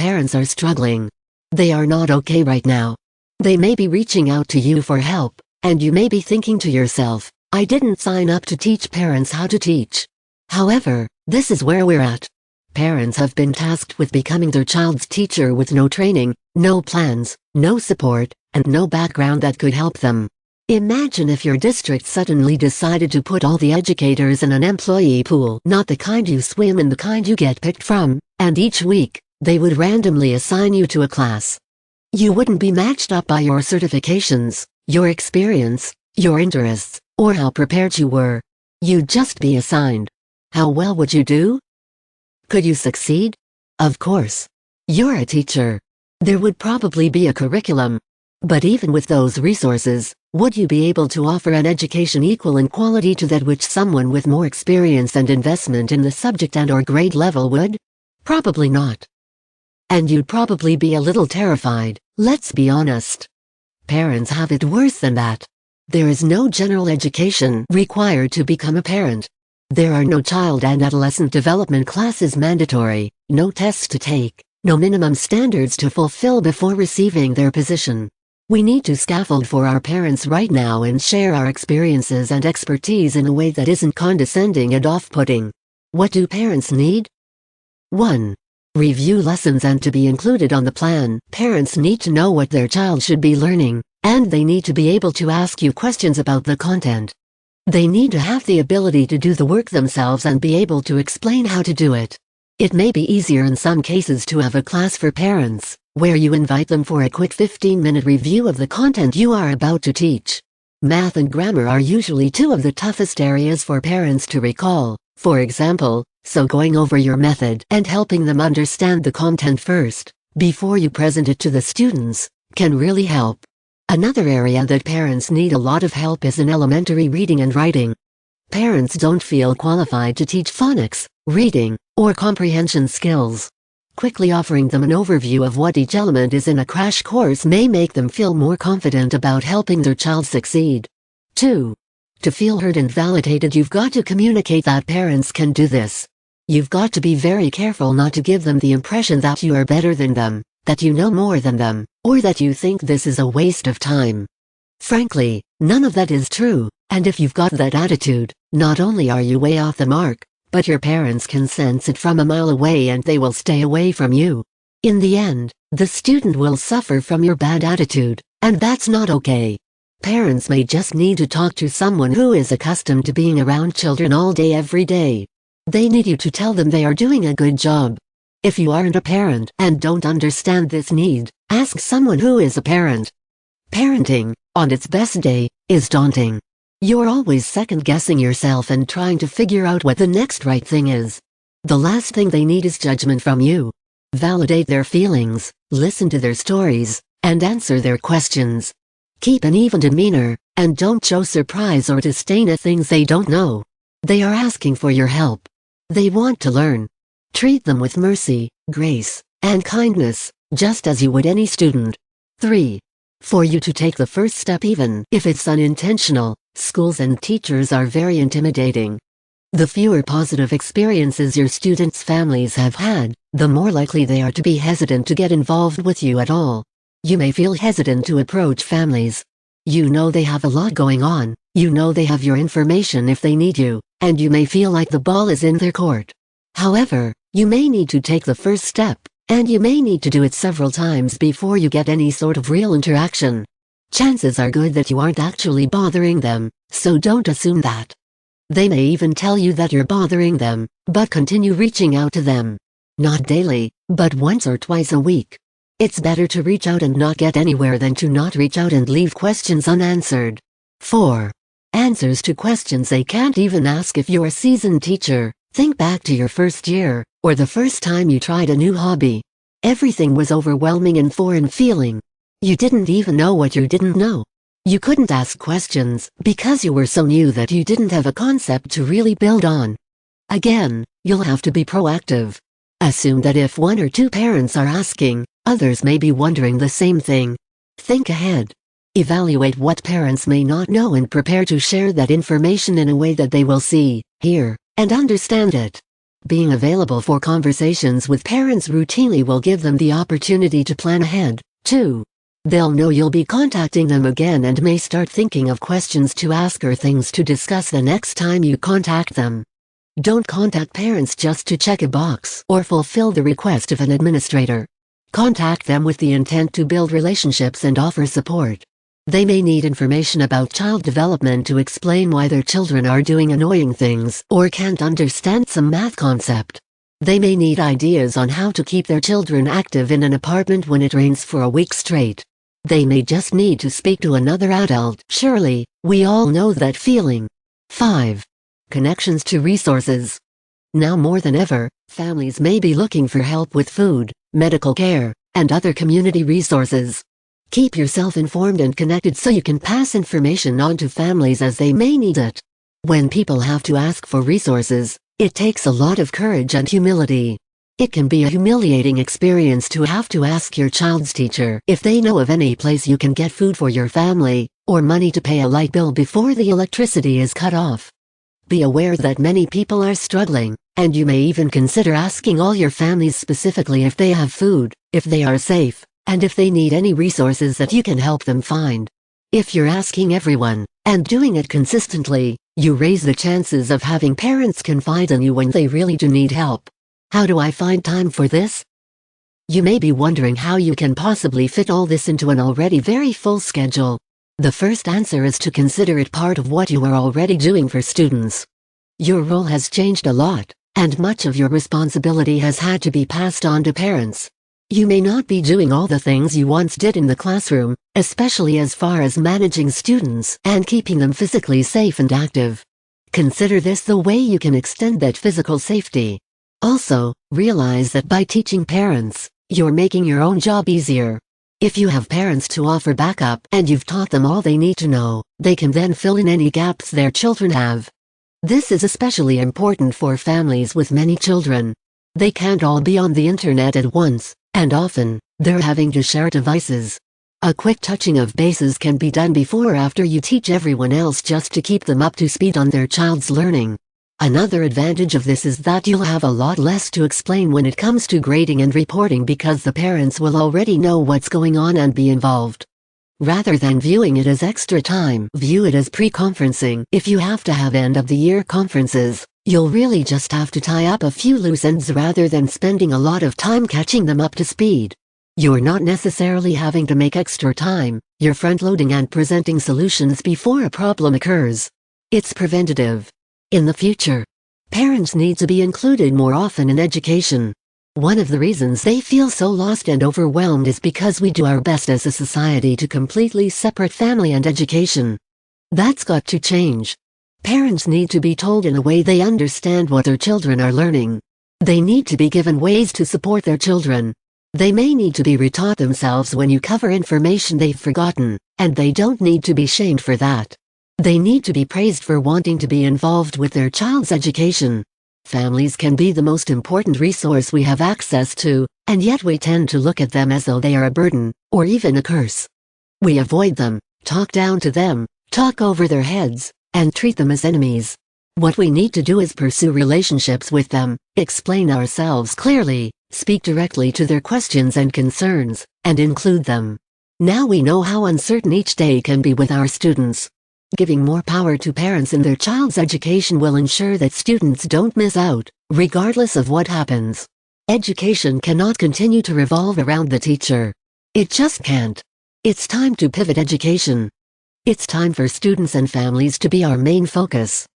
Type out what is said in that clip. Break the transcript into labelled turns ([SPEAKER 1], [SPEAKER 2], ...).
[SPEAKER 1] Parents are struggling. They are not okay right now. They may be reaching out to you for help, and you may be thinking to yourself, I didn't sign up to teach parents how to teach. However, this is where we're at. Parents have been tasked with becoming their child's teacher with no training, no plans, no support, and no background that could help them. Imagine if your district suddenly decided to put all the educators in an employee pool, not the kind you swim in, the kind you get picked from, and each week, they would randomly assign you to a class. You wouldn't be matched up by your certifications, your experience, your interests, or how prepared you were. You'd just be assigned. How well would you do? Could you succeed? Of course. You're a teacher. There would probably be a curriculum. But even with those resources, would you be able to offer an education equal in quality to that which someone with more experience and investment in the subject and/or grade level would? Probably not. And you'd probably be a little terrified, let's be honest. Parents have it worse than that. There is no general education required to become a parent. There are no child and adolescent development classes mandatory, no tests to take, no minimum standards to fulfill before receiving their position. We need to scaffold for our parents right now and share our experiences and expertise in a way that isn't condescending and off-putting. What do parents need? 1. Review lessons and to be included on the plan. Parents need to know what their child should be learning, and they need to be able to ask you questions about the content. They need to have the ability to do the work themselves and be able to explain how to do it. It may be easier in some cases to have a class for parents, where you invite them for a quick 15-minute review of the content you are about to teach. Math and grammar are usually two of the toughest areas for parents to recall, for example, so going over your method and helping them understand the content first, before you present it to the students, can really help. Another area that parents need a lot of help is in elementary reading and writing. Parents don't feel qualified to teach phonics, reading, or comprehension skills. Quickly offering them an overview of what each element is in a crash course may make them feel more confident about helping their child succeed. 2. To feel heard and validated, you've got to communicate that parents can do this. You've got to be very careful not to give them the impression that you are better than them, that you know more than them, or that you think this is a waste of time. Frankly, none of that is true, and if you've got that attitude, not only are you way off the mark, but your parents can sense it from a mile away and they will stay away from you. In the end, the student will suffer from your bad attitude, and that's not okay. Parents may just need to talk to someone who is accustomed to being around children all day every day. They need you to tell them they are doing a good job. If you aren't a parent and don't understand this need, ask someone who is a parent. Parenting, on its best day, is daunting. You're always second-guessing yourself and trying to figure out what the next right thing is. The last thing they need is judgment from you. Validate their feelings, listen to their stories, and answer their questions. Keep an even demeanor, and don't show surprise or disdain at things they don't know. They are asking for your help. They want to learn. Treat them with mercy, grace, and kindness, just as you would any student. 3. For you to take the first step even if it's unintentional, schools and teachers are very intimidating. The fewer positive experiences your students' families have had, the more likely they are to be hesitant to get involved with you at all. You may feel hesitant to approach families. You know they have a lot going on, you know they have your information if they need you, and you may feel like the ball is in their court. However, you may need to take the first step, and you may need to do it several times before you get any sort of real interaction. Chances are good that you aren't actually bothering them, so don't assume that. They may even tell you that you're bothering them, but continue reaching out to them. Not daily, but once or twice a week. It's better to reach out and not get anywhere than to not reach out and leave questions unanswered. 4. Answers to questions they can't even ask. If you're a seasoned teacher, think back to your first year, or the first time you tried a new hobby. Everything was overwhelming and foreign feeling. You didn't even know what you didn't know. You couldn't ask questions because you were so new that you didn't have a concept to really build on. Again, you'll have to be proactive. Assume that if one or two parents are asking, others may be wondering the same thing. Think ahead. Evaluate what parents may not know and prepare to share that information in a way that they will see, hear, and understand it. Being available for conversations with parents routinely will give them the opportunity to plan ahead, too. They'll know you'll be contacting them again and may start thinking of questions to ask or things to discuss the next time you contact them. Don't contact parents just to check a box or fulfill the request of an administrator. Contact them with the intent to build relationships and offer support. They may need information about child development to explain why their children are doing annoying things or can't understand some math concept. They may need ideas on how to keep their children active in an apartment when it rains for a week straight. They may just need to speak to another adult. Surely, we all know that feeling. 5. Connections to resources. Now more than ever, families may be looking for help with food, medical care, and other community resources. Keep yourself informed and connected so you can pass information on to families as they may need it. When people have to ask for resources, it takes a lot of courage and humility. It can be a humiliating experience to have to ask your child's teacher if they know of any place you can get food for your family, or money to pay a light bill before the electricity is cut off. Be aware that many people are struggling, and you may even consider asking all your families specifically if they have food, if they are safe, and if they need any resources that you can help them find. If you're asking everyone, and doing it consistently, you raise the chances of having parents confide in you when they really do need help. How do I find time for this? You may be wondering how you can possibly fit all this into an already very full schedule. The first answer is to consider it part of what you are already doing for students. Your role has changed a lot, and much of your responsibility has had to be passed on to parents. You may not be doing all the things you once did in the classroom, especially as far as managing students and keeping them physically safe and active. Consider this the way you can extend that physical safety. Also, realize that by teaching parents, you're making your own job easier. If you have parents to offer backup and you've taught them all they need to know, they can then fill in any gaps their children have. This is especially important for families with many children. They can't all be on the internet at once, and often, they're having to share devices. A quick touching of bases can be done before or after you teach everyone else just to keep them up to speed on their child's learning. Another advantage of this is that you'll have a lot less to explain when it comes to grading and reporting because the parents will already know what's going on and be involved. Rather than viewing it as extra time, view it as pre-conferencing. If you have to have end-of-the-year conferences, you'll really just have to tie up a few loose ends rather than spending a lot of time catching them up to speed. You're not necessarily having to make extra time, you're front-loading and presenting solutions before a problem occurs. It's preventative. In the future, parents need to be included more often in education. One of the reasons they feel so lost and overwhelmed is because we do our best as a society to completely separate family and education. That's got to change. Parents need to be told in a way they understand what their children are learning. They need to be given ways to support their children. They may need to be retaught themselves when you cover information they've forgotten, and they don't need to be shamed for that. They need to be praised for wanting to be involved with their child's education. Families can be the most important resource we have access to, and yet we tend to look at them as though they are a burden, or even a curse. We avoid them, talk down to them, talk over their heads, and treat them as enemies. What we need to do is pursue relationships with them, explain ourselves clearly, speak directly to their questions and concerns, and include them. Now we know how uncertain each day can be with our students. Giving more power to parents in their child's education will ensure that students don't miss out, regardless of what happens. Education cannot continue to revolve around the teacher. It just can't. It's time to pivot education. It's time for students and families to be our main focus.